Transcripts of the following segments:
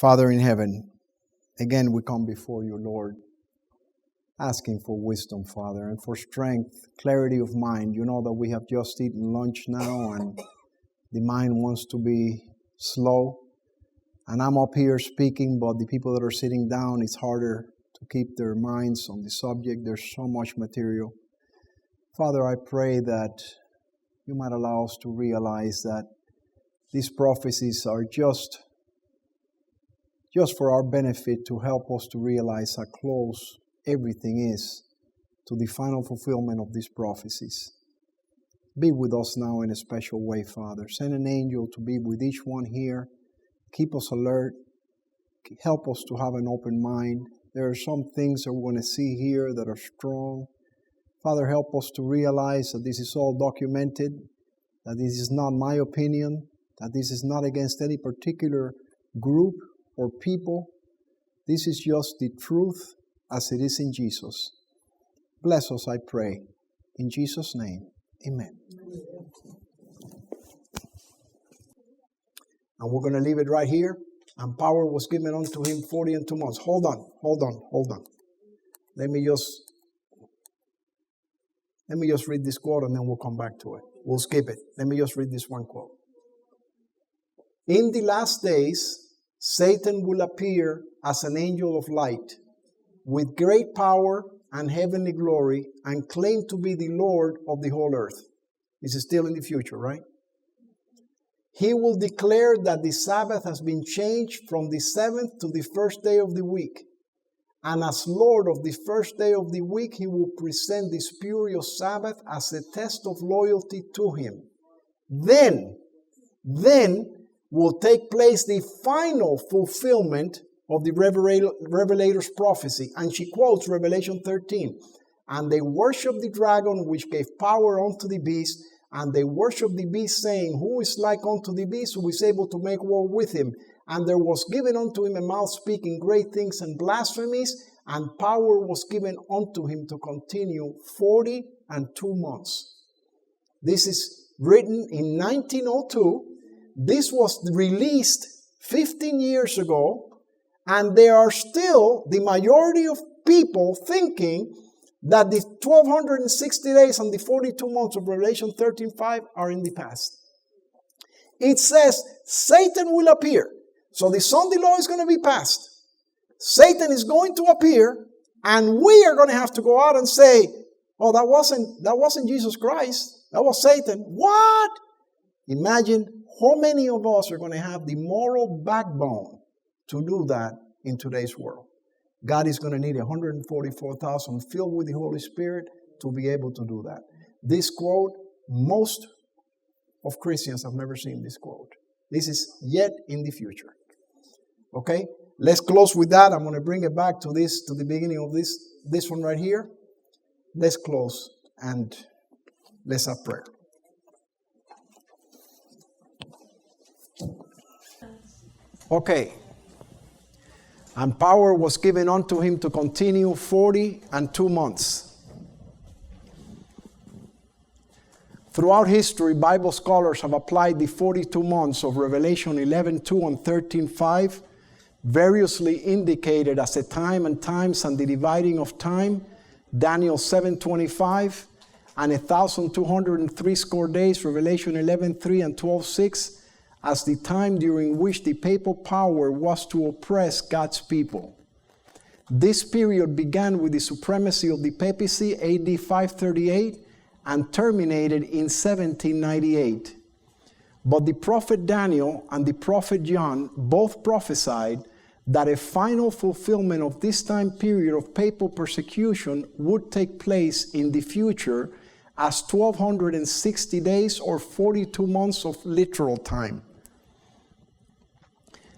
Father in heaven, again we come before you, Lord, asking for wisdom, Father, and for strength, clarity of mind. You know that we have just eaten lunch now and the mind wants to be slow. And I'm up here speaking, but the people that are sitting down, it's harder to keep their minds on the subject. There's so much material. Father, I pray that you might allow us to realize that these prophecies are just for our benefit, to help us to realize how close everything is to the final fulfillment of these prophecies. Be with us now in a special way, Father. Send an angel to be with each one here. Keep us alert. Help us to have an open mind. There are some things that we're going to see here that are strong. Father, help us to realize that this is all documented, that this is not my opinion, that this is not against any particular group or people. This is just the truth as it is in Jesus. Bless us, I pray. In Jesus' name, amen. And we're going to leave it right here. And power was given unto him 40 and 2 months. Hold on. Let me just read this quote and then we'll come back to it. We'll skip it. Let me just read this one quote. In the last days, Satan will appear as an angel of light with great power and heavenly glory and claim to be the Lord of the whole earth. This is still in the future, right? He will declare that the Sabbath has been changed from the seventh to the first day of the week. And as Lord of the first day of the week, he will present the spurious Sabbath as a test of loyalty to him. Then will take place the final fulfillment of the Revelator's prophecy. And she quotes Revelation 13. And they worship the dragon which gave power unto the beast, and they worship the beast, saying, Who is like unto the beast, who is able to make war with him? And there was given unto him a mouth speaking great things and blasphemies, and power was given unto him to continue 40 and 2 months. This is written in 1902. This was released 15 years ago, and there are still the majority of people thinking that the 1260 days and the 42 months of Revelation 13:5 are in the past. It says Satan will appear. So the Sunday law is going to be passed. Satan is going to appear, and we are going to have to go out and say, oh, that wasn't Jesus Christ. That was Satan. What? Imagine how many of us are going to have the moral backbone to do that in today's world. God is going to need 144,000 filled with the Holy Spirit to be able to do that. This quote, most of Christians have never seen this quote. This is yet in the future. Okay? Let's close with that. I'm going to bring it back to the beginning of this one right here. Let's close and let's have prayer. Okay. And power was given unto him to continue 40 and 2 months. Throughout history, Bible scholars have applied the 42 months of Revelation 11:2 and 13:5, variously indicated as a time and times and the dividing of time, Daniel 7:25, and 1,203 days, Revelation 11:3 and 12:6, as the time during which the papal power was to oppress God's people. This period began with the supremacy of the papacy AD 538 and terminated in 1798. But the prophet Daniel and the prophet John both prophesied that a final fulfillment of this time period of papal persecution would take place in the future as 1,260 days or 42 months of literal time.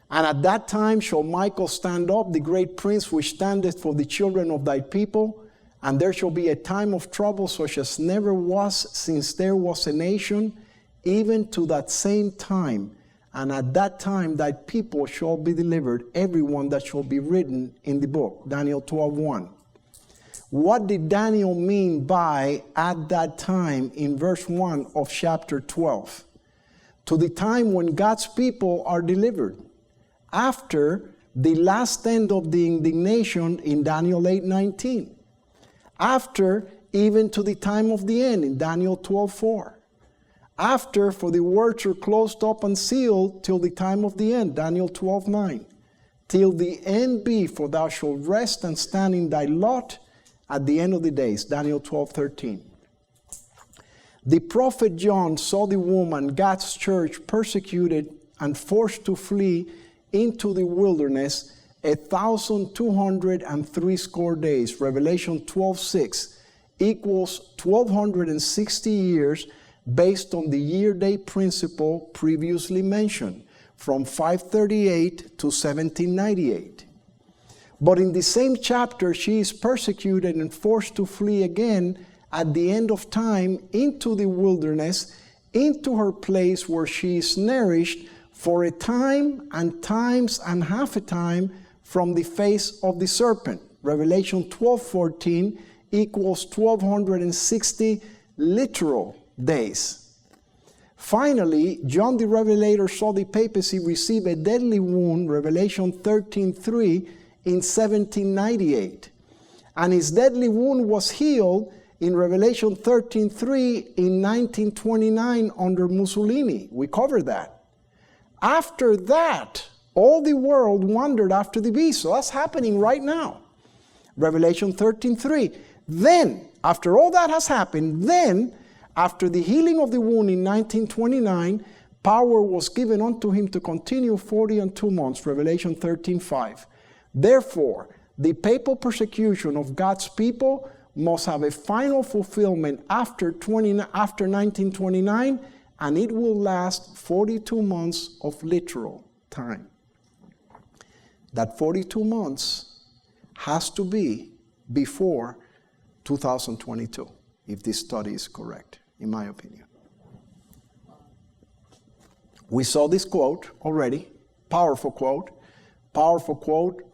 And at that time shall Michael stand up, the great prince which standeth for the children of thy people, and there shall be a time of trouble such as never was since there was a nation, even to that same time. And at that time thy people shall be delivered, everyone that shall be written in the book. Daniel 12:1. What did Daniel mean by at that time in verse 1 of chapter 12? To the time when God's people are delivered. After the last end of the indignation in Daniel 8:19. After, even to the time of the end in Daniel 12:4. After, for the words are closed up and sealed till the time of the end, Daniel 12:9. Till the end be, for thou shalt rest and stand in thy lot at the end of the days, Daniel 12:13. The prophet John saw the woman, God's church, persecuted and forced to flee into the wilderness 1,260 days. Revelation 12:6 equals 1,260 years based on the year-day principle previously mentioned, from 538 to 1798. But in the same chapter, she is persecuted and forced to flee again at the end of time into the wilderness, into her place where she is nourished for a time and times and half a time from the face of the serpent. Revelation 12:14 equals 1,260 literal days. Finally, John the Revelator saw the papacy receive a deadly wound, Revelation 13:3, in 1798. And his deadly wound was healed in Revelation 13:3 in 1929 under Mussolini. We covered that. After that, all the world wandered after the beast. So that's happening right now. Revelation 13:3. Then, after all that has happened, then, after the healing of the wound in 1929, power was given unto him to continue 40 and 2 months, Revelation 13:5. Therefore, the papal persecution of God's people must have a final fulfillment after 1929, and it will last 42 months of literal time. That 42 months has to be before 2022, if this study is correct, in my opinion. We saw this quote already, powerful quote.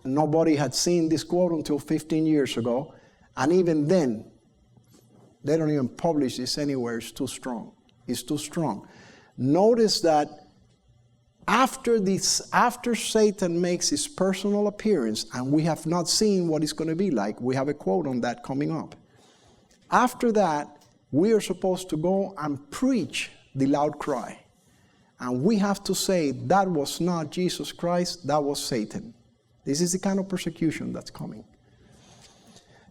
Nobody had seen this quote until 15 years ago. And even then, they don't even publish this anywhere. It's too strong. It's too strong. Notice that after Satan makes his personal appearance, and we have not seen what it's going to be like. We have a quote on that coming up. After that, we are supposed to go and preach the loud cry. And we have to say, that was not Jesus Christ, that was Satan. This is the kind of persecution that's coming.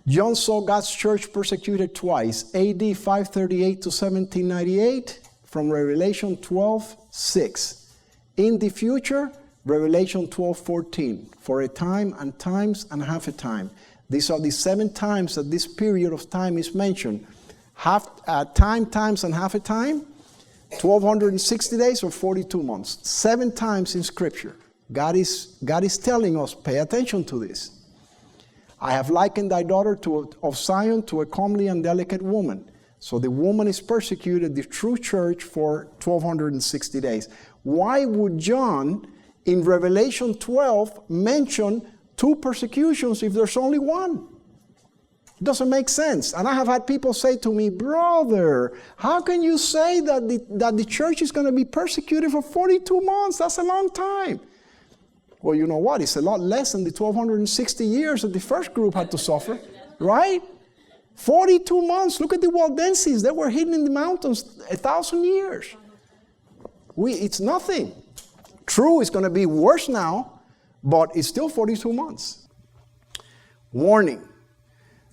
John saw God's church persecuted twice, AD 538 to 1798, from Revelation 12:6. In the future, Revelation 12:14, for a time and times and half a time. These are the 7 times that this period of time is mentioned. Time, times, and half a time, 1,260 days or 42 months. 7 times in Scripture. God is telling us, pay attention to this. I have likened thy daughter of Zion to a comely and delicate woman. So the woman is persecuted, the true church, for 1,260 days. Why would John, in Revelation 12, mention 2 persecutions if there's only one? It doesn't make sense. And I have had people say to me, brother, how can you say that the church is going to be persecuted for 42 months? That's a long time. Well, you know what? It's a lot less than the 1,260 years that the first group had to suffer, right? 42 months. Look at the Waldenses. They were hidden in the mountains 1,000 years. It's nothing. True, it's going to be worse now, but it's still 42 months. Warning.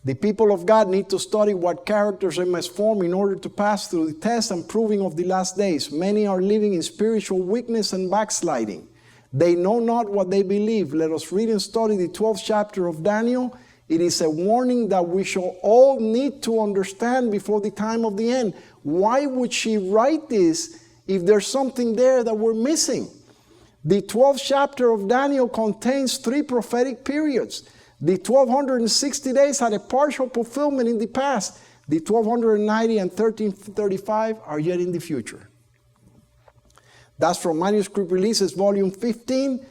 The people of God need to study what characters they must form in order to pass through the test and proving of the last days. Many are living in spiritual weakness and backsliding. They know not what they believe. Let us read and study the 12th chapter of Daniel. It is a warning that we shall all need to understand before the time of the end. Why would she write this if there's something there that we're missing? The 12th chapter of Daniel contains 3 prophetic periods. The 1,260 days had a partial fulfillment in the past. The 1,290 and 1335 are yet in the future. That's from Manuscript Releases, Volume 15,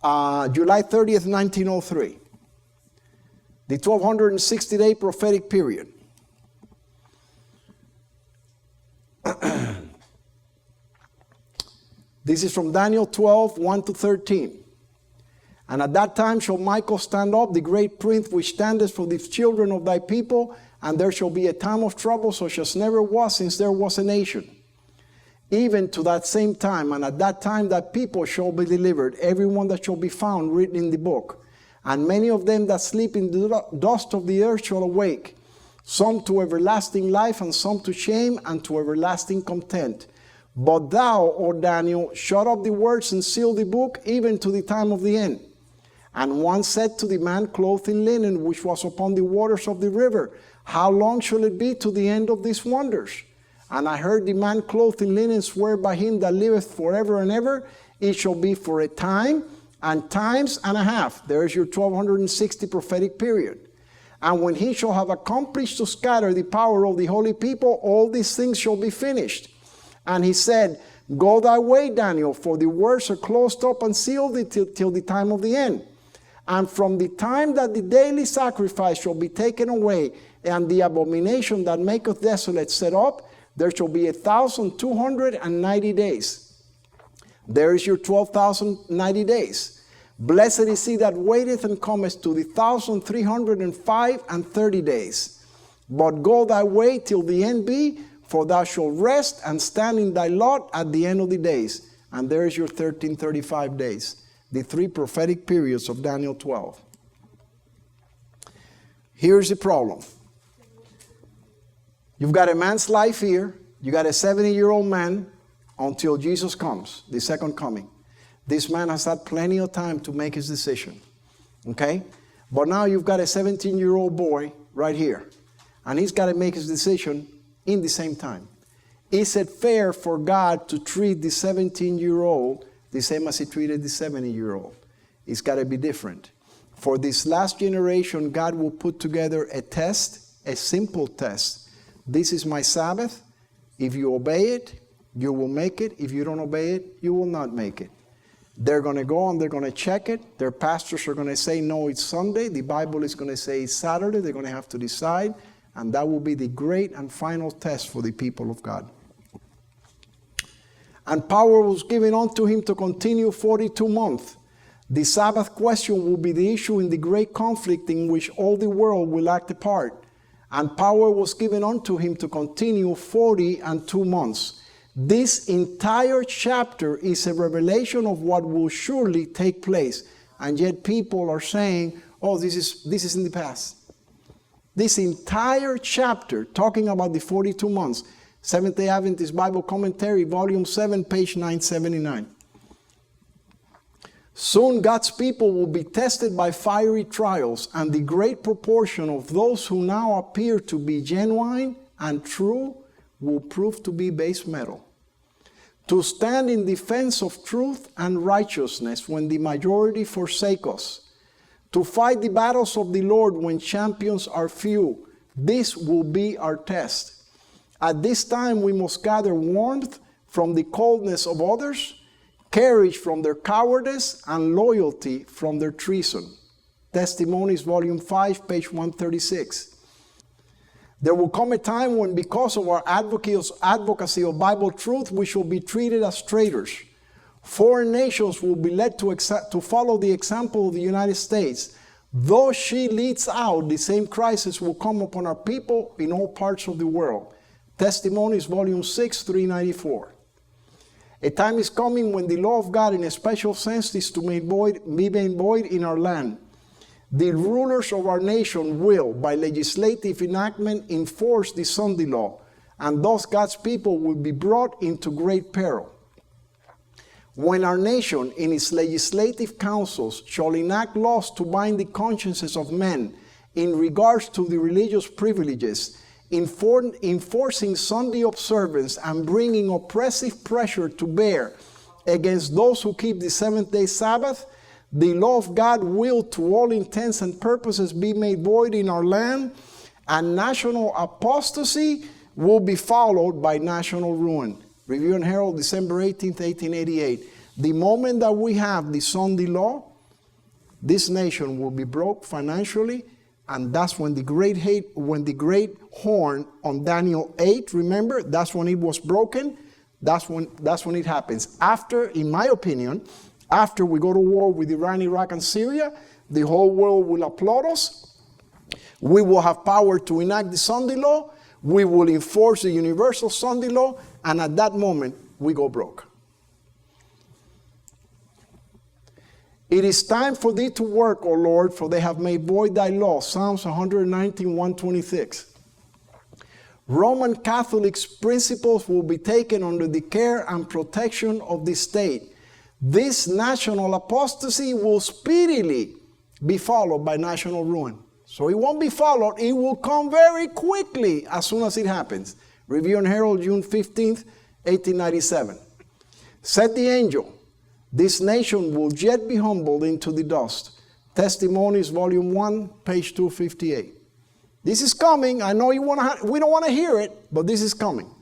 July 30th, 1903. The 1,260-day prophetic period. This is from Daniel 12, 1 to 13. And at that time shall Michael stand up, the great prince which standeth for the children of thy people, and there shall be a time of trouble such as never was since there was a nation. Even to that same time, and at that time that people shall be delivered, everyone that shall be found written in the book. And many of them that sleep in the dust of the earth shall awake, some to everlasting life, and some to shame, and to everlasting contempt. But thou, O Daniel, shut up the words and seal the book, even to the time of the end. And one said to the man clothed in linen, which was upon the waters of the river, How long shall it be to the end of these wonders? And I heard the man clothed in linen swear by him that liveth forever and ever, it shall be for a time, and times and a half. There is your 1260 prophetic period. And when he shall have accomplished to scatter the power of the holy people, all these things shall be finished. And he said, Go thy way, Daniel, for the words are closed up and sealed till the time of the end. And from the time that the daily sacrifice shall be taken away, and the abomination that maketh desolate set up, there shall be 1,290 days. There is your 12,090 days. Blessed is he that waiteth and cometh to the 1,305 and 30 days. But go thy way till the end be, for thou shalt rest and stand in thy lot at the end of the days. And there is your 1,335 days. The three prophetic periods of Daniel 12. Here's the problem. You've got a man's life here. You got a 70-year-old man until Jesus comes, the second coming. This man has had plenty of time to make his decision. Okay? But now you've got a 17-year-old boy right here. And he's got to make his decision in the same time. Is it fair for God to treat the 17-year-old the same as he treated the 70-year-old? It's got to be different. For this last generation, God will put together a test, a simple test. This is my Sabbath. If you obey it, you will make it. If you don't obey it, you will not make it. They're going to go and they're going to check it. Their pastors are going to say, no, it's Sunday. The Bible is going to say it's Saturday. They're going to have to decide. And that will be the great and final test for the people of God. And power was given unto him to continue 42 months. The Sabbath question will be the issue in the great conflict in which all the world will act a part. And power was given unto him to continue 42 months. This entire chapter is a revelation of what will surely take place. And yet people are saying, oh, this is in the past. This entire chapter, talking about the 42 months, Seventh-day Adventist Bible Commentary, Volume 7, page 979. Soon God's people will be tested by fiery trials, and the great proportion of those who now appear to be genuine and true will prove to be base metal. To stand in defense of truth and righteousness when the majority forsake us. To fight the battles of the Lord when champions are few. This will be our test. At this time we must gather warmth from the coldness of others, courage from their cowardice, and loyalty from their treason. Testimonies, Volume 5, page 136. There will come a time when, because of our advocacy of Bible truth, we shall be treated as traitors. Foreign nations will be led to follow the example of the United States. Though she leads out, the same crisis will come upon our people in all parts of the world. Testimonies, Volume 6, 394. A time is coming when the law of God in a special sense is to be made void in our land. The rulers of our nation will, by legislative enactment, enforce the Sunday law, and thus God's people will be brought into great peril. When our nation in its legislative councils shall enact laws to bind the consciences of men in regards to the religious privileges, enforcing Sunday observance and bringing oppressive pressure to bear against those who keep the seventh-day Sabbath, the law of God will, to all intents and purposes, be made void in our land, and national apostasy will be followed by national ruin. Review and Herald, December 18th, 1888. The moment that we have the Sunday law, this nation will be broke financially. And that's when the great horn on Daniel 8, remember, that's when it was broken. That's when it happens. After, in my opinion, After we go to war with Iran, Iraq, and Syria, the whole world will applaud us. We will have power to enact the Sunday law. We will enforce the universal Sunday law. And at that moment, we go broke. It is time for thee to work, O Lord, for they have made void thy law. Psalms 119, 126. Roman Catholics' principles will be taken under the care and protection of the state. This national apostasy will speedily be followed by national ruin. So it won't be followed. It will come very quickly as soon as it happens. Review and Herald, June 15th, 1897. Said the angel, this nation will yet be humbled into the dust. Testimonies, Volume 1, page 258. This is coming. I know we don't want to hear it, but this is coming.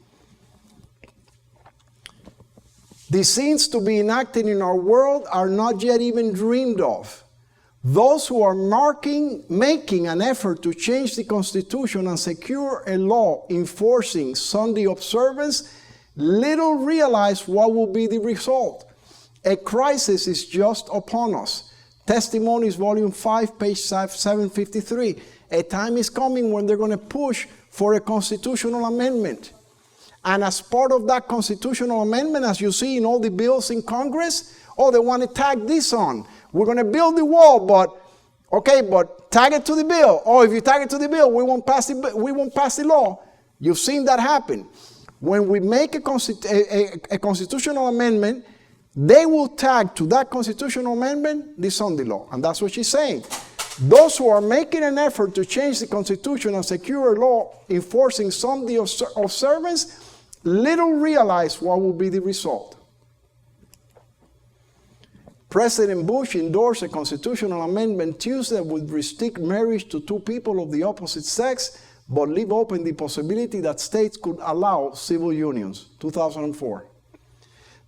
The scenes to be enacted in our world are not yet even dreamed of. Those who are making an effort to change the Constitution and secure a law enforcing Sunday observance little realize what will be the result. A crisis is just upon us. Testimonies, Volume 5, page 753. A time is coming when they're going to push for a constitutional amendment. And as part of that constitutional amendment, as you see in all the bills in Congress, they want to tag this on. We're going to build the wall, but tag it to the bill. If you tag it to the bill, we won't pass the law. You've seen that happen. When we make a constitutional amendment, they will tag to that constitutional amendment the Sunday law. And that's what she's saying. Those who are making an effort to change the Constitution and secure a law enforcing Sunday observance little realize what will be the result. President Bush endorsed a constitutional amendment Tuesday that would restrict marriage to two people of the opposite sex, but leave open the possibility that states could allow civil unions. 2004.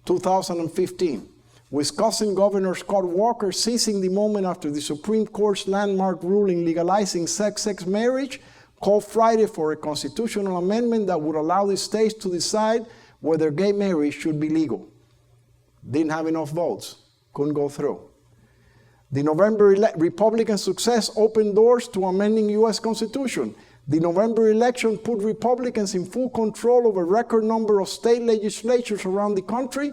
2015. Wisconsin Governor Scott Walker, seizing the moment after the Supreme Court's landmark ruling legalizing same-sex marriage, called Friday for a constitutional amendment that would allow the states to decide whether gay marriage should be legal. Didn't have enough votes. Couldn't go through. The November Republican success opened doors to amending U.S. Constitution. The November election put Republicans in full control of a record number of state legislatures around the country,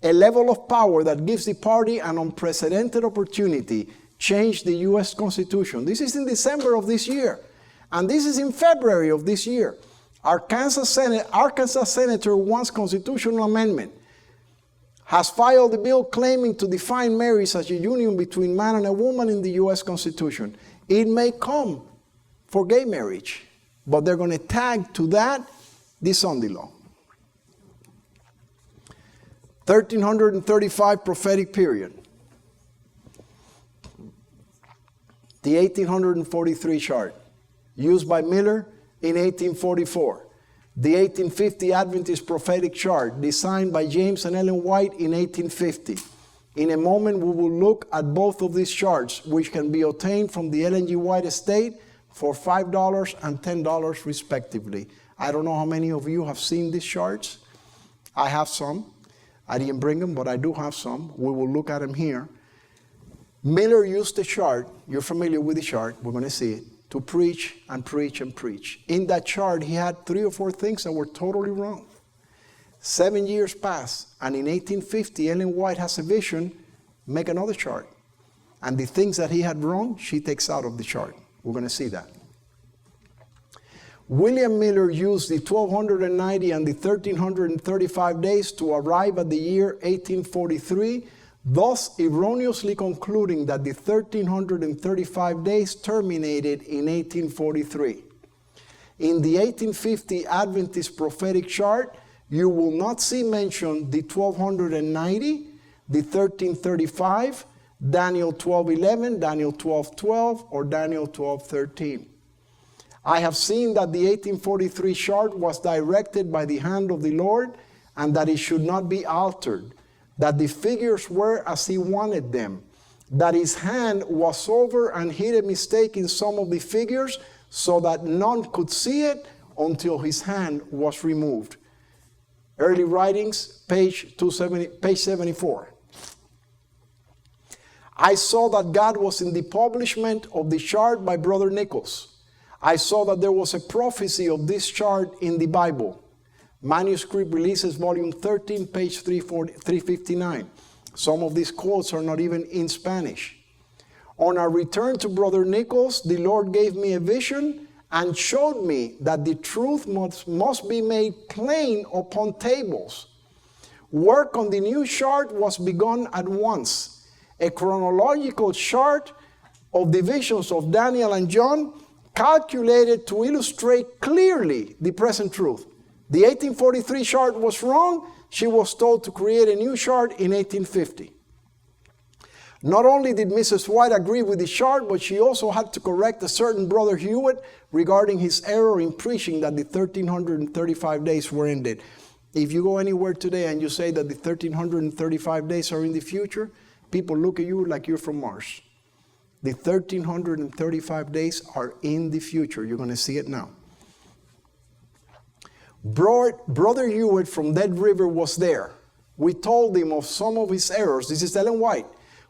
a level of power that gives the party an unprecedented opportunity, changed the U.S. Constitution. This is in December of this year, and this is in February of this year. Arkansas Senator wants constitutional amendment, has filed a bill claiming to define marriage as a union between man and a woman in the U.S. Constitution. It may come for gay marriage, but they're going to tag to that the Sunday law. 1335 prophetic period. The 1843 chart, used by Miller in 1844. The 1850 Adventist prophetic chart, designed by James and Ellen White in 1850. In a moment, we will look at both of these charts, which can be obtained from the Ellen G. White estate for $5 and $10 respectively. I don't know how many of you have seen these charts. I have some. I didn't bring them, but I do have some. We will look at them here. Miller used the chart. You're familiar with the chart. We're going to see it. To preach and preach and preach. In that chart, he had 3 or 4 things that were totally wrong. 7 years pass, and in 1850, Ellen White has a vision, make another chart. And the things that he had wrong, she takes out of the chart. We're going to see that. William Miller used the 1290 and the 1335 days to arrive at the year 1843, thus erroneously concluding that the 1335 days terminated in 1843. In the 1850 Adventist prophetic chart, you will not see mentioned the 1290, the 1335, Daniel 12:11, Daniel 12:12, or Daniel 12:13. I have seen that the 1843 chart was directed by the hand of the Lord and that it should not be altered, that the figures were as he wanted them, that his hand was over and hid a mistake in some of the figures so that none could see it until his hand was removed. Early Writings, page 74. I saw that God was in the publishment of the chart by Brother Nichols. I saw that there was a prophecy of this chart in the Bible. Manuscript Releases, Volume 13, page 359. Some of these quotes are not even in Spanish. On our return to Brother Nichols, the Lord gave me a vision and showed me that the truth must be made plain upon tables. Work on the new chart was begun at once. A chronological chart of the visions of Daniel and John, calculated to illustrate clearly the present truth. The 1843 chart was wrong. She was told to create a new chart in 1850. Not only did Mrs. White agree with the chart, but she also had to correct a certain Brother Hewitt regarding his error in preaching that the 1335 days were ended. If you go anywhere today and you say that the 1335 days are in the future, people look at you like you're from Mars. The 1335 days are in the future. You're going to see it now. Brother Hewitt from Dead River was there. We told him of some of his errors. This is Ellen White.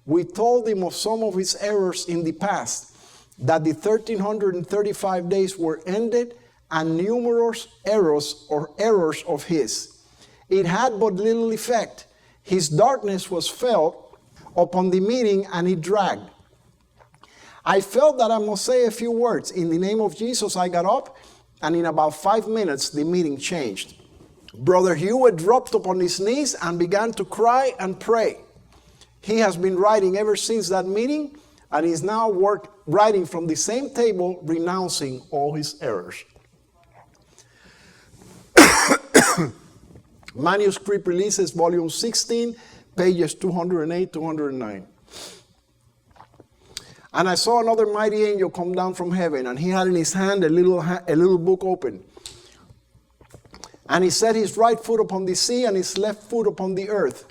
We told him of some of his errors in the past, that the 1335 days were ended, and numerous errors of his. It had but little effect. His darkness was felt upon the meeting, and it dragged. I felt that I must say a few words. In the name of Jesus, I got up, and in about 5 minutes, the meeting changed. Brother Hewitt dropped upon his knees and began to cry and pray. He has been writing ever since that meeting, and is now writing from the same table, renouncing all his errors. Manuscript Releases, Volume 16, pages 208, 209. And I saw another mighty angel come down from heaven, and he had in his hand a little book open. And he set his right foot upon the sea, and his left foot upon the earth.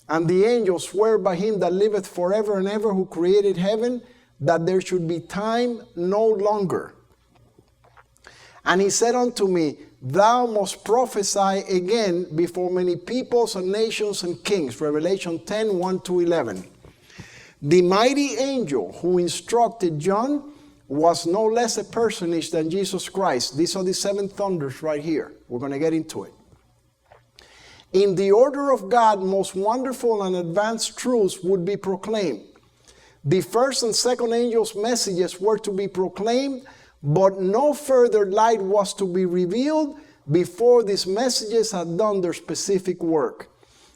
And the angel sware by him that liveth forever and ever, who created heaven, that there should be time no longer. And he said unto me, Thou must prophesy again before many peoples and nations and kings. Revelation 10, 1-11. The mighty angel who instructed John was no less a personage than Jesus Christ. These are the 7 thunders right here. We're going to get into it. In the order of God, most wonderful and advanced truths would be proclaimed. The first and second angels' messages were to be proclaimed, but no further light was to be revealed before these messages had done their specific work.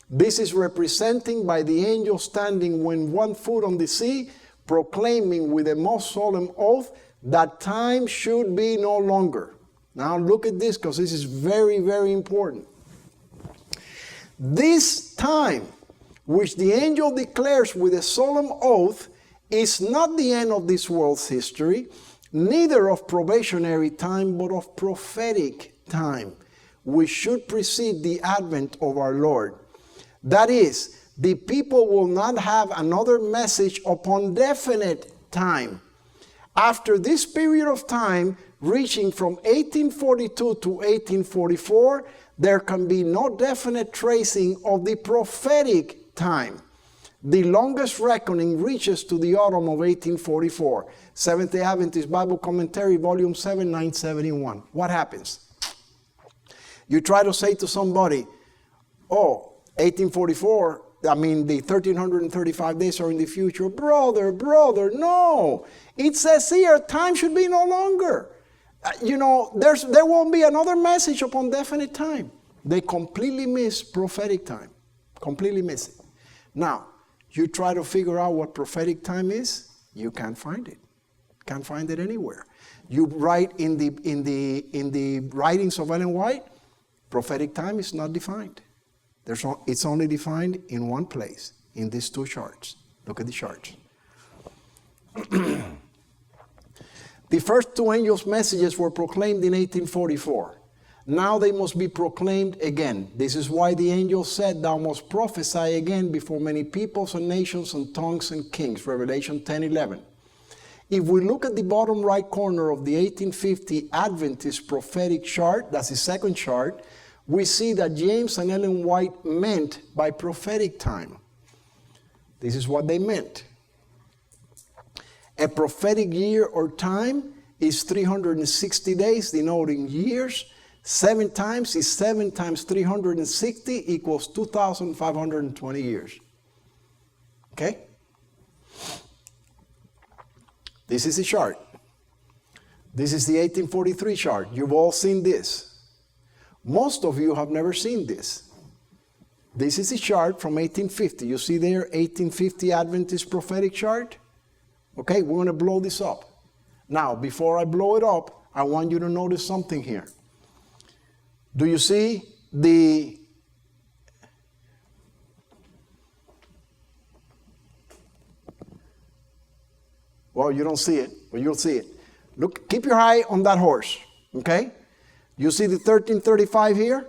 This is representing by the angel standing with one foot on the sea, proclaiming with a most solemn oath that time should be no longer. Now look at this, because this is very, very important. This time, which the angel declares with a solemn oath, is not the end of this world's history, neither of probationary time, but of prophetic time, which should precede the advent of our Lord. That is, the people will not have another message upon definite time. After this period of time, reaching from 1842 to 1844, there can be no definite tracing of the prophetic time. The longest reckoning reaches to the autumn of 1844. Seventh-day Adventist Bible Commentary, Volume 7, 971. What happens? You try to say to somebody, oh, 1844, I mean, the 1335 days are in the future. Brother, no. It says here, time should be no longer. There won't be another message upon definite time. They completely miss prophetic time. Completely miss it. Now, you try to figure out what prophetic time is, you can't find it. Can't find it anywhere. You write in the writings of Ellen White, prophetic time is not defined. It's only defined in one place, in these 2 charts. Look at the charts. The first 2 angels' messages were proclaimed in 1844. Now they must be proclaimed again. This is why the angel said, Thou must prophesy again before many peoples and nations and tongues and kings. Revelation 10:11. If we look at the bottom right corner of the 1850 Adventist prophetic chart, that's the second chart, we see that James and Ellen White meant by prophetic time. This is what they meant. A prophetic year or time is 360 days, denoting years. 7 times is 7 times 360 equals 2,520 years. Okay? This is the chart. This is the 1843 chart. You've all seen this. Most of you have never seen this. This is a chart from 1850. You see there, 1850 Adventist prophetic chart? Okay, we're going to blow this up. Now, before I blow it up, I want you to notice something here. Do you see the well, you don't see it, but you'll see it. Look, keep your eye on that horse, okay? You see the 1335 here?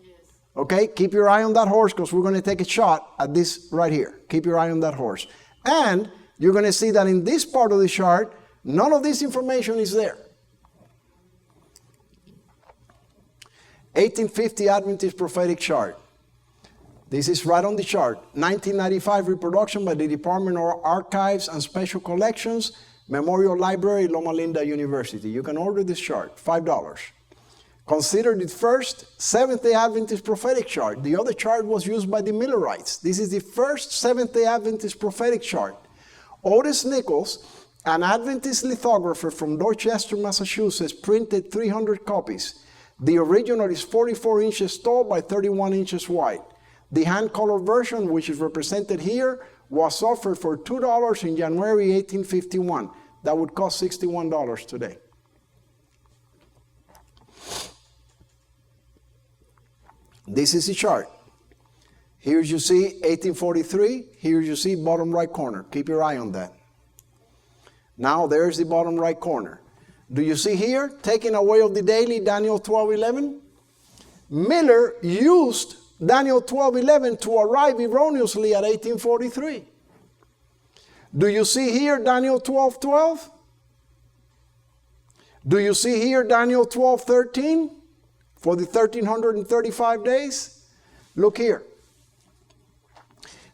Yes. Okay, keep your eye on that horse because we're going to take a shot at this right here. Keep your eye on that horse. And you're going to see that in this part of the chart, none of this information is there. 1850 Adventist prophetic chart. This is right on the chart. 1995 reproduction by the Department of Archives and Special Collections, Memorial Library, Loma Linda University. You can order this chart, $5. Considered the first Seventh-day Adventist prophetic chart. The other chart was used by the Millerites. This is the first Seventh-day Adventist prophetic chart. Otis Nichols, an Adventist lithographer from Dorchester, Massachusetts, printed 300 copies. The original is 44 inches tall by 31 inches wide. The hand-colored version, which is represented here, was offered for $2 in January 1851. That would cost $61 today. This is the chart. Here you see 1843. Here you see bottom right corner. Keep your eye on that. Now there's the bottom right corner. Do you see here, taking away of the daily, Daniel 12:11? Miller used Daniel 12:11 to arrive erroneously at 1843. Do you see here Daniel 12:12? Do you see here Daniel 12:13 for the 1335 days? Look here.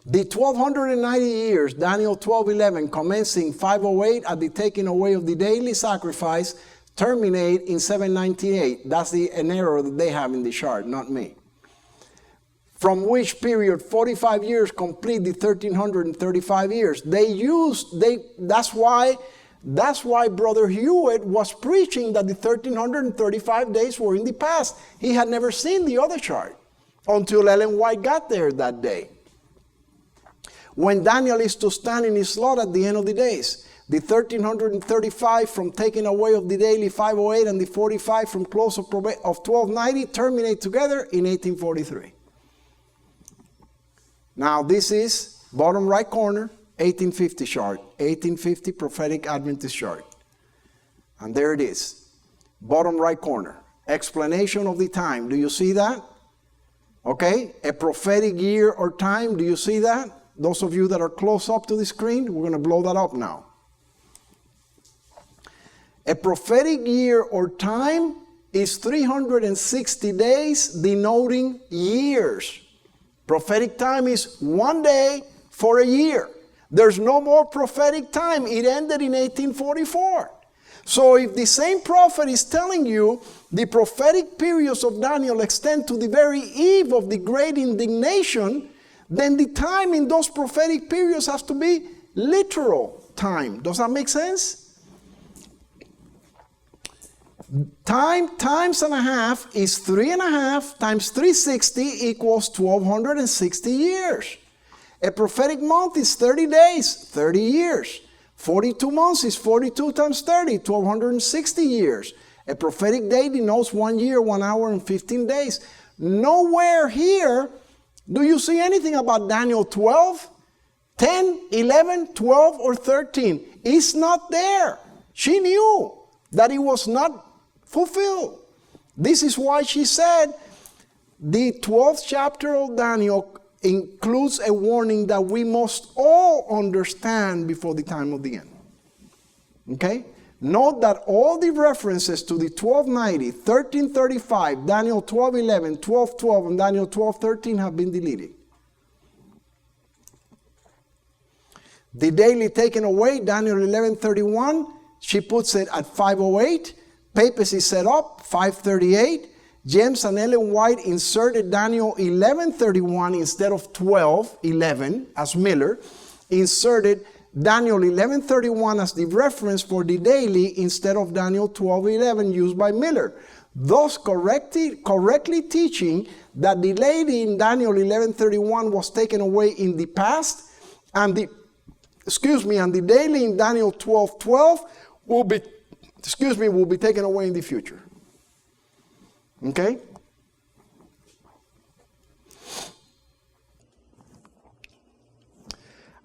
The 1290 years, Daniel 12:11, commencing 508 at the taking away of the daily sacrifice, terminate in 798. That's an error that they have in the chart, not me. From which period 45 years complete the 1335 years. That's why Brother Hewitt was preaching that the 1335 days were in the past. He had never seen the other chart until Ellen White got there that day. When Daniel is to stand in his slot at the end of the days. The 1335 from taking away of the daily 508 and the 45 from close of 1290 terminate together in 1843. Now this is bottom right corner, 1850 chart, 1850 prophetic Adventist chart. And there it is, bottom right corner. Explanation of the time, do you see that? Okay, a prophetic year or time, do you see that? Those of you that are close up to the screen, we're going to blow that up now. A prophetic year or time is 360 days denoting years. Prophetic time is 1 day for a year. There's no more prophetic time. It ended in 1844. So if the same prophet is telling you the prophetic periods of Daniel extend to the very eve of the great indignation, then the time in those prophetic periods has to be literal time. Does that make sense? Time times and a half is 3.5 times 360 equals 1260 years. A prophetic month is 30 days, 30 years. 42 months is 42 times 30, 1260 years. A prophetic day denotes 1 year, 1 hour, and 15 days. Nowhere here do you see anything about Daniel 12, 10, 11, 12, or 13. It's not there. She knew that it was not fulfilled. This is why she said the 12th chapter of Daniel includes a warning that we must all understand before the time of the end. Okay? Note that all the references to the 1290, 1335, Daniel 12:11, 12:12, and Daniel 12:13 have been deleted. The daily taken away, Daniel 11:31. She puts it at 5:08. Papacy set up, 5:38. James and Ellen White inserted Daniel 11:31 instead of 12:11, as Miller inserted Daniel 11:31 as the reference for the daily instead of Daniel 12:11 used by Miller, thus correctly teaching that the daily in Daniel 11:31 was taken away in the past, and the daily in Daniel 12:12 will be taken away in the future. Okay?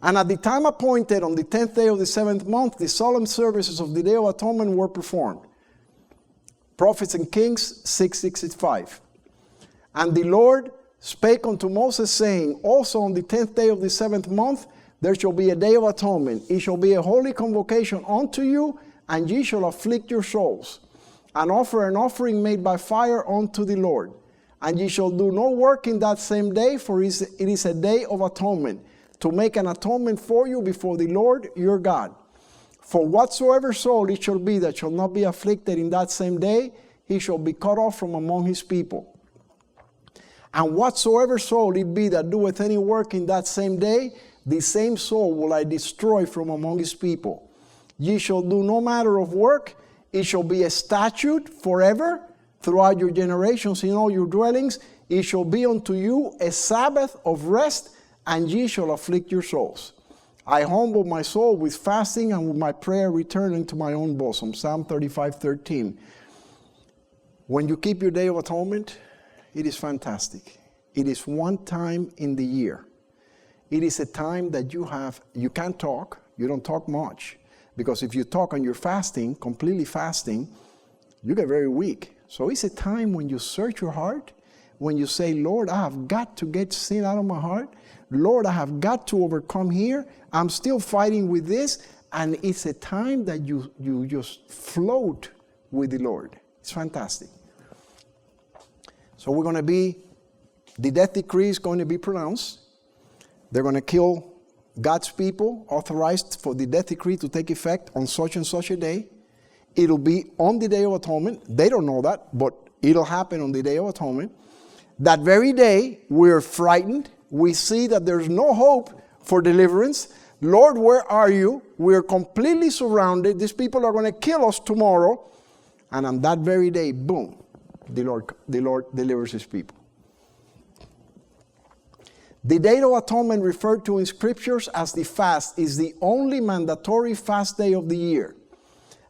And at the time appointed on the 10th day of the 7th month, the solemn services of the Day of Atonement were performed. Prophets and Kings 6:65. And the Lord spake unto Moses, saying, also on the 10th day of the 7th month, there shall be a day of atonement. It shall be a holy convocation unto you, and ye shall afflict your souls, and offer an offering made by fire unto the Lord. And ye shall do no work in that same day, for it is a day of atonement, to make an atonement for you before the Lord your God. For whatsoever soul it shall be that shall not be afflicted in that same day, he shall be cut off from among his people. And whatsoever soul it be that doeth any work in that same day, the same soul will I destroy from among his people. Ye shall do no manner of work. It shall be a statute forever throughout your generations in all your dwellings. It shall be unto you a Sabbath of rest, and ye shall afflict your souls. I humble my soul with fasting, and with my prayer return into my own bosom. Psalm 35:13. When you keep your Day of Atonement, it is fantastic. It is one time in the year. It is a time that you can't talk. You don't talk much. Because if you talk and you're fasting, completely fasting, you get very weak. So it's a time when you search your heart, when you say, Lord, I have got to get sin out of my heart. Lord, I have got to overcome here. I'm still fighting with this. And it's a time that you just float with the Lord. It's fantastic. So the death decree is going to be pronounced. They're going to kill God's people, authorized for the death decree to take effect on such and such a day. It'll be on the Day of Atonement. They don't know that, but it'll happen on the Day of Atonement. That very day, we're frightened. We see that there's no hope for deliverance. Lord, where are you? We're completely surrounded. These people are going to kill us tomorrow. And on that very day, boom, the Lord delivers his people. The Day of Atonement referred to in scriptures as the fast is the only mandatory fast day of the year.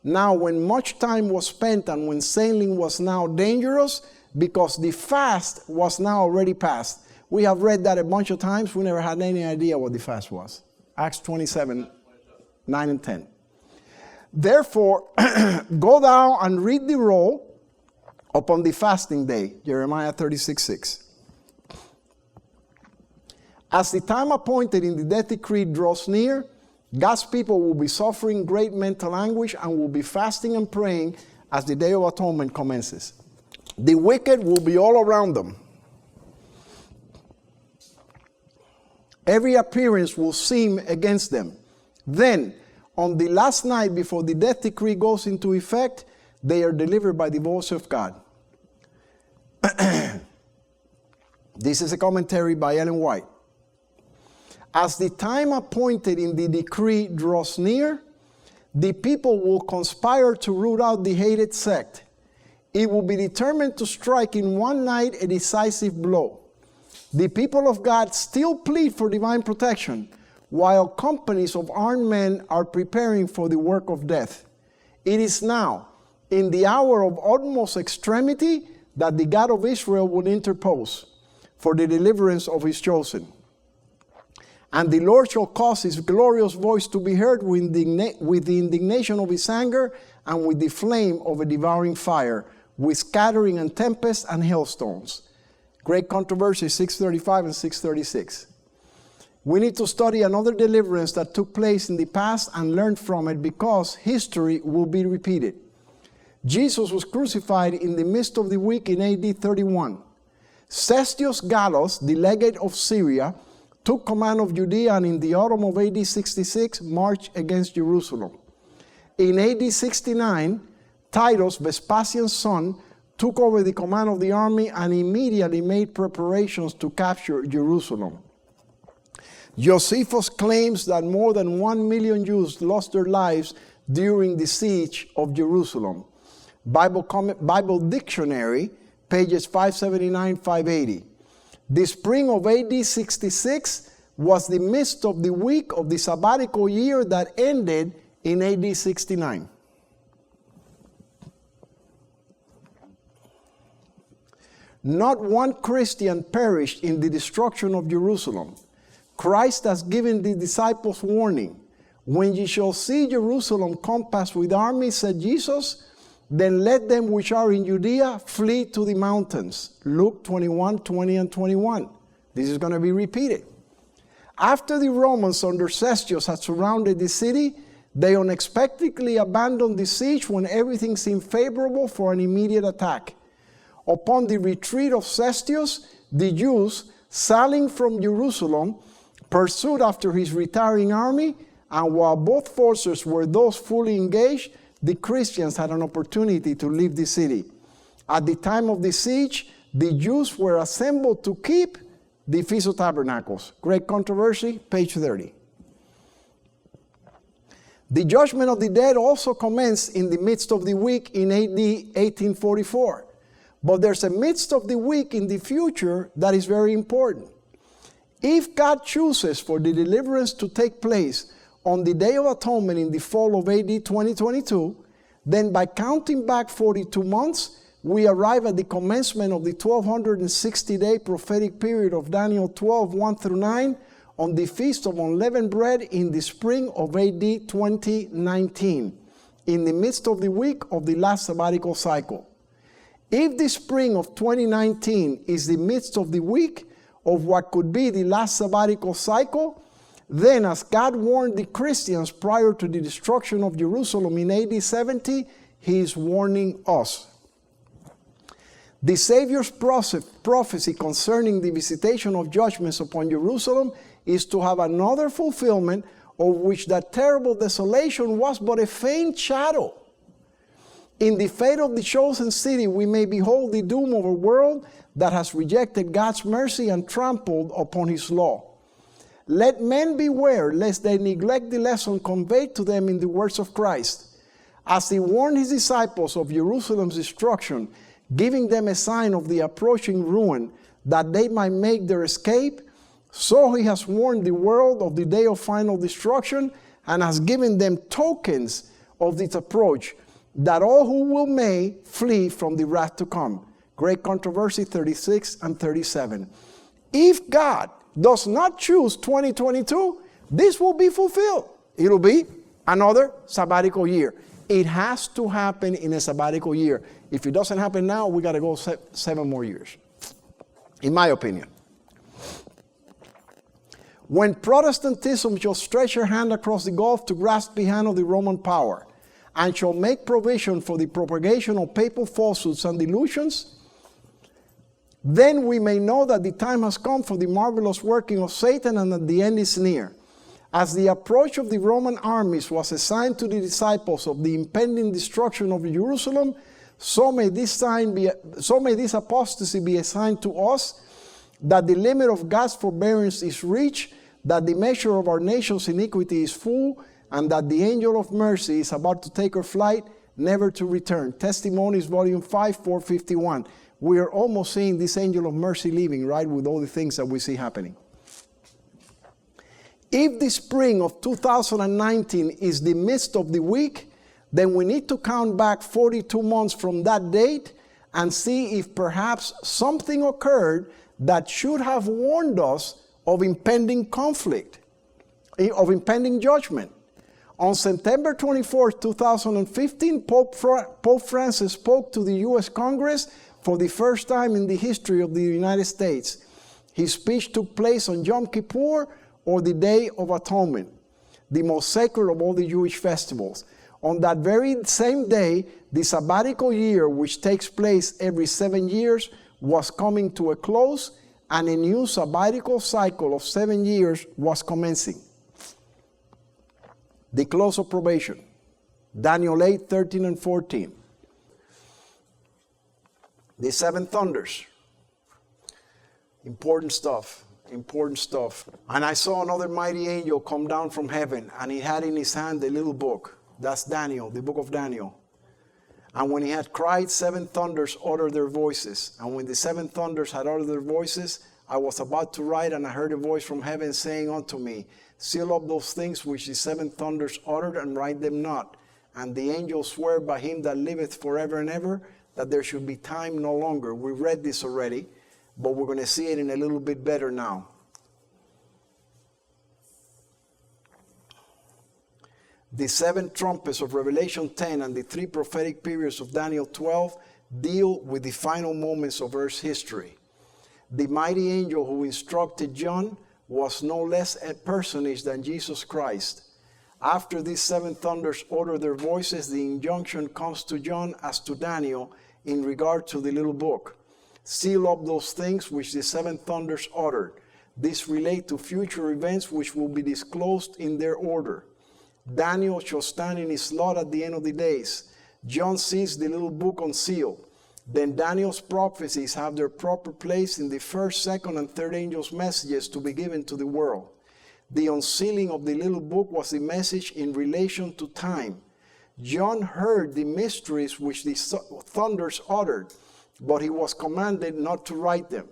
Now, when much time was spent and when sailing was now dangerous, because the fast was now already past. We have read that a bunch of times. We never had any idea what the fast was. Acts 27, 9 and 10. Therefore, go down and read the roll upon the fasting day, Jeremiah 36:6. As the time appointed in the death decree draws near, God's people will be suffering great mental anguish and will be fasting and praying as the Day of Atonement commences. The wicked will be all around them. Every appearance will seem against them. Then, on the last night before the death decree goes into effect, they are delivered by the voice of God. This is a commentary by Ellen White. As the time appointed in the decree draws near, the people will conspire to root out the hated sect. It will be determined to strike in one night a decisive blow. The people of God still plead for divine protection, while companies of armed men are preparing for the work of death. It is now, in the hour of utmost extremity, that the God of Israel will interpose for the deliverance of his chosen. And the Lord shall cause his glorious voice to be heard with the indignation of his anger and with the flame of a devouring fire, with scattering and tempest and hailstones. Great Controversy 635 and 636. We need to study another deliverance that took place in the past and learn from it, because history will be repeated. Jesus was crucified in the midst of the week in AD 31. Cestius Gallus, the legate of Syria, took command of Judea, and in the autumn of AD 66 marched against Jerusalem. In AD 69, Titus, Vespasian's son, took over the command of the army and immediately made preparations to capture Jerusalem. Josephus claims that more than 1 million Jews lost their lives during the siege of Jerusalem. Bible Dictionary, pages 579, 580. The spring of AD 66 was the midst of the week of the sabbatical year that ended in AD 69. Not one Christian perished in the destruction of Jerusalem. Christ has given the disciples warning. When ye shall see Jerusalem compassed with armies, said Jesus, then let them which are in Judea flee to the mountains. Luke 21, 20 and 21. This is going to be repeated. After the Romans under Cestius had surrounded the city, they unexpectedly abandoned the siege when everything seemed favorable for an immediate attack. Upon the retreat of Cestius, the Jews, sailing from Jerusalem, pursued after his retiring army, and while both forces were thus fully engaged, the Christians had an opportunity to leave the city. At the time of the siege, the Jews were assembled to keep the Feast of Tabernacles. Great controversy, page 30. The judgment of the dead also commenced in the midst of the week in AD 1844. But there's a midst of the week in the future that is very important. If God chooses for the deliverance to take place on the Day of Atonement in the fall of AD 2022, then by counting back 42 months, we arrive at the commencement of the 1260-day prophetic period of Daniel 12, 1 through 9, on the Feast of Unleavened Bread in the spring of AD 2019, in the midst of the week of the last sabbatical cycle. If the spring of 2019 is the midst of the week of what could be the last sabbatical cycle, then as God warned the Christians prior to the destruction of Jerusalem in AD 70, he is warning us. The Savior's prophecy concerning the visitation of judgments upon Jerusalem is to have another fulfillment of which that terrible desolation was but a faint shadow. In the fate of the chosen city, we may behold the doom of a world that has rejected God's mercy and trampled upon his law. Let men beware lest they neglect the lesson conveyed to them in the words of Christ. As he warned his disciples of Jerusalem's destruction, giving them a sign of the approaching ruin, that they might make their escape, so he has warned the world of the day of final destruction and has given them tokens of its approach, that all who will may flee from the wrath to come. Great controversy 36 and 37. If God does not choose 2022, this will be fulfilled. It'll be another sabbatical year. It has to happen in a sabbatical year. If it doesn't happen now, we got to go 7 more years, in my opinion. When Protestantism shall stretch her hand across the gulf to grasp the hand of the Roman power, and shall make provision for the propagation of papal falsehoods and delusions, then we may know that the time has come for the marvelous working of Satan and that the end is near. As the approach of the Roman armies was a sign to the disciples of the impending destruction of Jerusalem, so may this apostasy be a sign to us that the limit of God's forbearance is reached, that the measure of our nation's iniquity is full, and that the angel of mercy is about to take her flight, never to return. Testimonies, volume 5, 451. We are almost seeing this angel of mercy leaving, right, with all the things that we see happening. If the spring of 2019 is the midst of the week, then we need to count back 42 months from that date and see if perhaps something occurred that should have warned us of impending conflict, of impending judgment. On September 24, 2015, Pope Francis spoke to the U.S. Congress for the first time in the history of the United States. His speech took place on Yom Kippur, or the Day of Atonement, the most sacred of all the Jewish festivals. On that very same day, the sabbatical year, which takes place every 7 years, was coming to a close, and a new sabbatical cycle of 7 years was commencing. The close of probation. Daniel 8, 13 and 14. The seven thunders. Important stuff. Important stuff. And I saw another mighty angel come down from heaven, and he had in his hand a little book. That's Daniel, the book of Daniel. And when he had cried, seven thunders uttered their voices. And when the seven thunders had uttered their voices, I was about to write, and I heard a voice from heaven saying unto me, seal up those things which the seven thunders uttered, and write them not. And the angel swore by him that liveth forever and ever, that there should be time no longer. We read this already, but we're going to see it in a little bit better now. The seven trumpets of Revelation 10 and the three prophetic periods of Daniel 12 deal with the final moments of Earth's history. The mighty angel who instructed John was no less a personage than Jesus Christ. After these seven thunders utter their voices, the injunction comes to John as to Daniel in regard to the little book. Seal up those things which the seven thunders uttered. These relate to future events which will be disclosed in their order. Daniel shall stand in his lot at the end of the days. John sees the little book unsealed. Then Daniel's prophecies have their proper place in the first, second, and third angels' messages to be given to the world. The unsealing of the little book was the message in relation to time. John heard the mysteries which the thunders uttered, but he was commanded not to write them.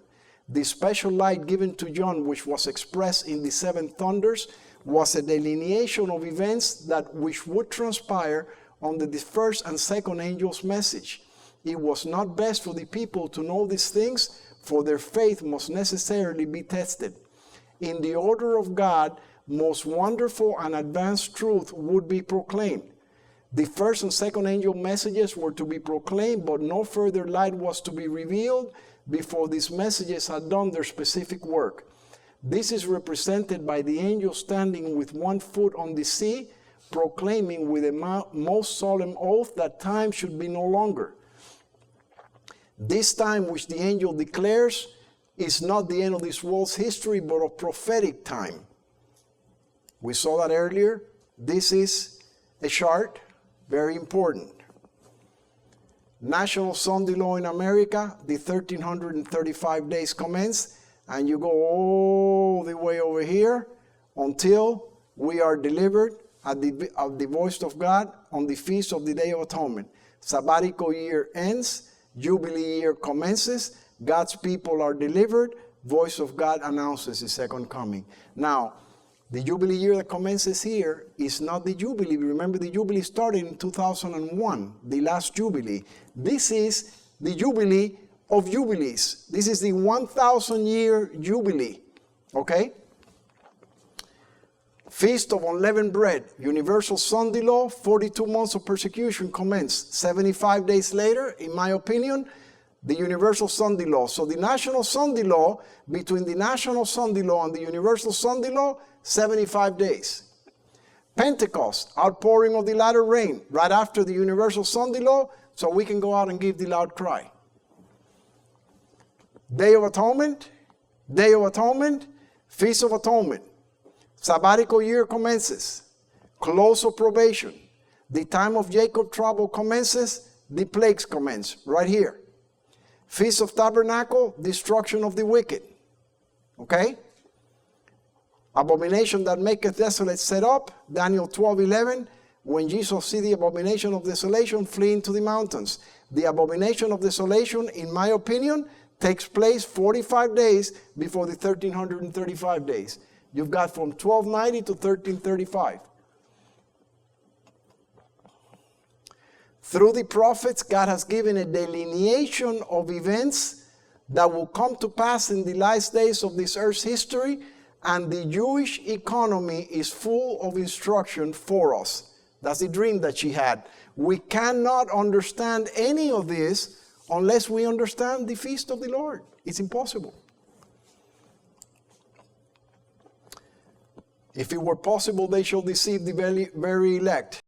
The special light given to John, which was expressed in the seven thunders, was a delineation of events which would transpire under the first and second angel's message. It was not best for the people to know these things, for their faith must necessarily be tested. In the order of God, most wonderful and advanced truth would be proclaimed. The first and second angel messages were to be proclaimed, but no further light was to be revealed before these messages had done their specific work. This is represented by the angel standing with one foot on the sea, proclaiming with a most solemn oath that time should be no longer. This time which the angel declares is not the end of this world's history, but a prophetic time. We saw that earlier. This is a chart, very important. National Sunday law in America, the 1335 days commence, and you go all the way over here until we are delivered at the voice of God on the feast of the Day of Atonement. Sabbatical year ends, Jubilee year commences, God's people are delivered, voice of God announces his second coming. Now, the Jubilee year that commences here is not the Jubilee. Remember, the Jubilee started in 2001, the last Jubilee. This is the Jubilee of Jubilees. This is the 1,000-year Jubilee, okay? Feast of Unleavened Bread, Universal Sunday Law, 42 months of persecution commenced. 75 days later, in my opinion, the Universal Sunday Law. So the National Sunday Law, between the National Sunday Law and the Universal Sunday Law, 75 days. Pentecost, outpouring of the latter rain, right after the Universal Sunday Law, so we can go out and give the loud cry. Day of Atonement, Feast of Atonement. Sabbatical year commences. Close of probation. The time of Jacob trouble commences. The plagues commence right here. Feast of Tabernacle, destruction of the wicked. Okay? Abomination that maketh desolate set up. Daniel 12:11. When Jesus see the abomination of desolation, flee into the mountains. The abomination of desolation, in my opinion, takes place 45 days before the 1335 days. You've got from 1290 to 1335. Through the prophets, God has given a delineation of events that will come to pass in the last days of this earth's history, and the Jewish economy is full of instruction for us. That's the dream that she had. We cannot understand any of this unless we understand the feast of the Lord. It's impossible. If it were possible, they shall deceive the very elect.